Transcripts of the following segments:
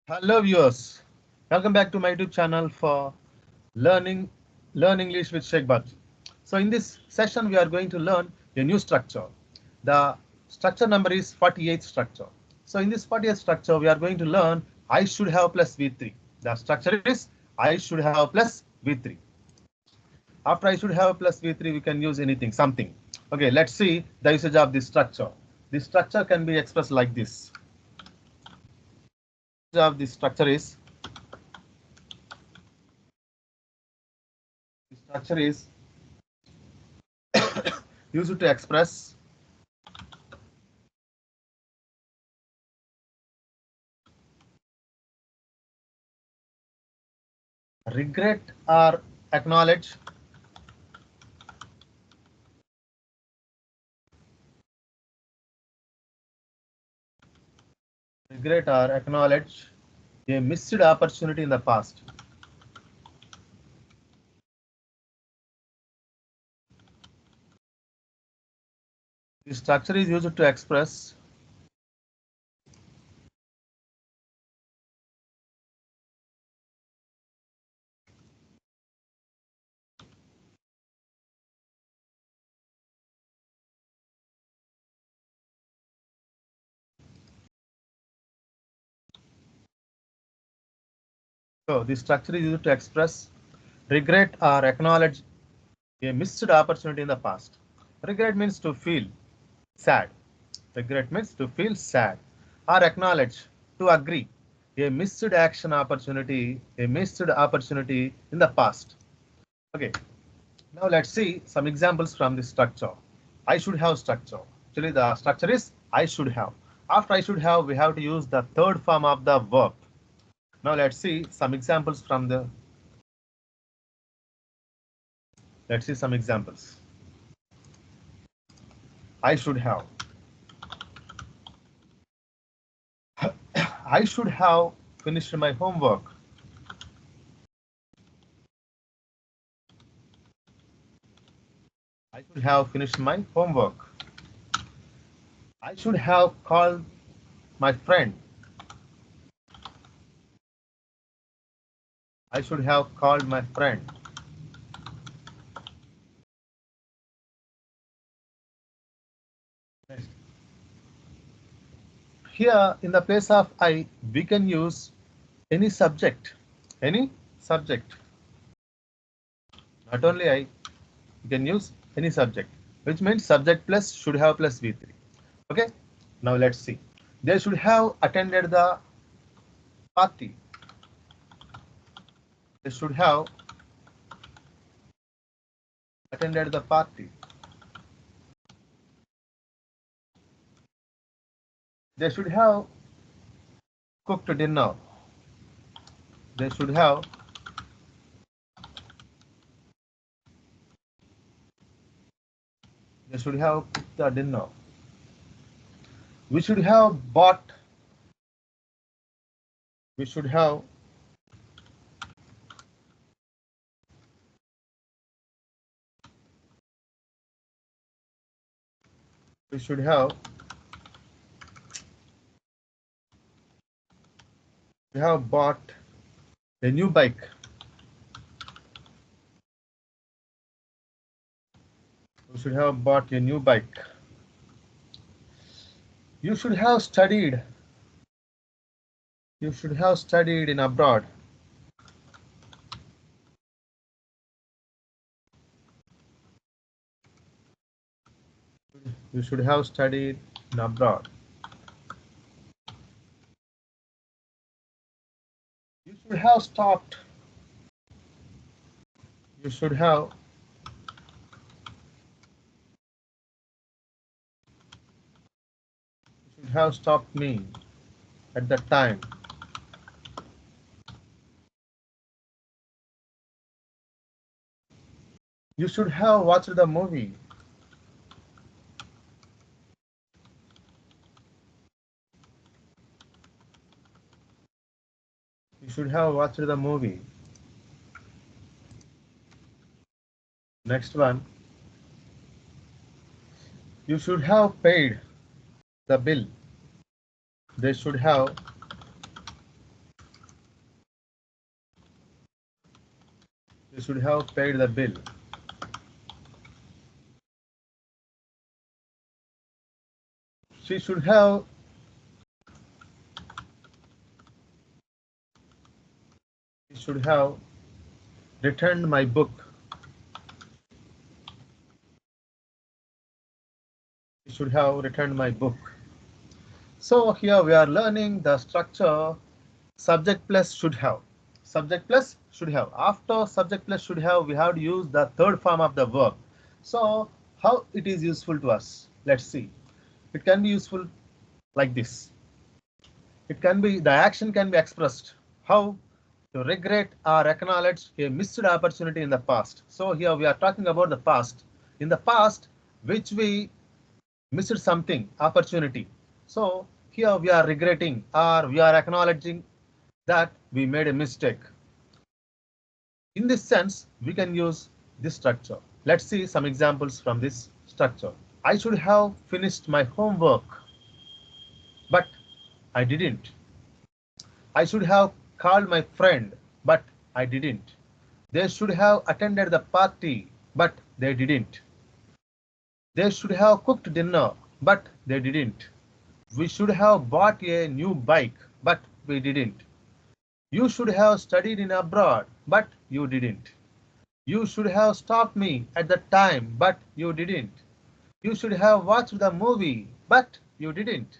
Hello viewers, welcome back to my YouTube channel for learning learn English with Shaik Babji. So in this session we are going to learn a new structure. The structure number is 48th structure. So in this 48th structure we are going to learn I should have plus V3. The structure is I should have plus V3. After I should have plus V3 we can use anything, something. Okay, let's see the usage of this structure. This structure can be expressed like this. Of this structure is used to express regret or acknowledge a missed opportunity in the past. This structure is used to express this structure is used to express regret or acknowledge a missed opportunity in the past. Regret means to feel sad. Regret means to feel sad. Or acknowledge, to agree. A missed opportunity in the past. Okay. Now let's see some examples from this structure. I should have structure. Actually, the structure is I should have. After I should have, we have to use the third form of the verb. Now let's see some examples from the. Let's see some examples. I should have. I should have finished my homework. I should have finished my homework. I should have called my friend. I should have called my friend. Next. Here, in the place of I, we can use any subject. Any subject. Not only I, we can use any subject, which means subject plus should have plus V3. Okay, now let's see. They should have attended the party. They should have attended the party. They should have cooked dinner. They should have cooked the dinner. We should have bought. We should have we should have we have bought a new bike. We should have bought a new bike. You should have studied. You should have studied in abroad. You should have studied in abroad. You should have stopped. You should have stopped me at that time. You should have watched the movie. You should have watched the movie. Next one. You should have paid the bill. They should have She should have paid the bill. She should have returned my book. She should have returned my book. So here we are learning the structure subject plus should have. Subject plus should have. After subject plus should have, we have to use the third form of the verb. So how it is useful to us? Let's see. It can be useful like this. It can be, the action can be expressed. How? To regret or acknowledge a missed opportunity in the past. So here we are talking about the past. In the past, which we missed something, opportunity. So here we are regretting or we are acknowledging that we made a mistake. In this sense, we can use this structure. Let's see some examples from this structure. I should have finished my homework, but I didn't. I should have called my friend, but I didn't. They should have attended the party, but they didn't. They should have cooked dinner, but they didn't. We should have bought a new bike, but we didn't. You should have studied in abroad, but you didn't. You should have stopped me at the time, but you didn't. You should have watched the movie, but you didn't.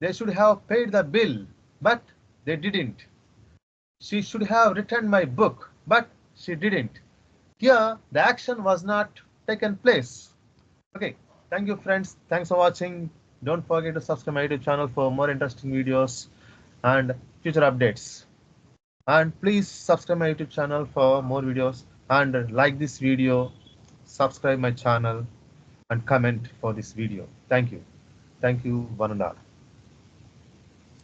They should have paid the bill, but they didn't. She should have returned my book, but she didn't. Here, the action was not taken place. Okay, thank you friends. Thanks for watching. Don't forget to subscribe my YouTube channel for more interesting videos and future updates. And please subscribe my YouTube channel for more videos and like this video, subscribe my channel and comment for this video. Thank you. Thank you one and all.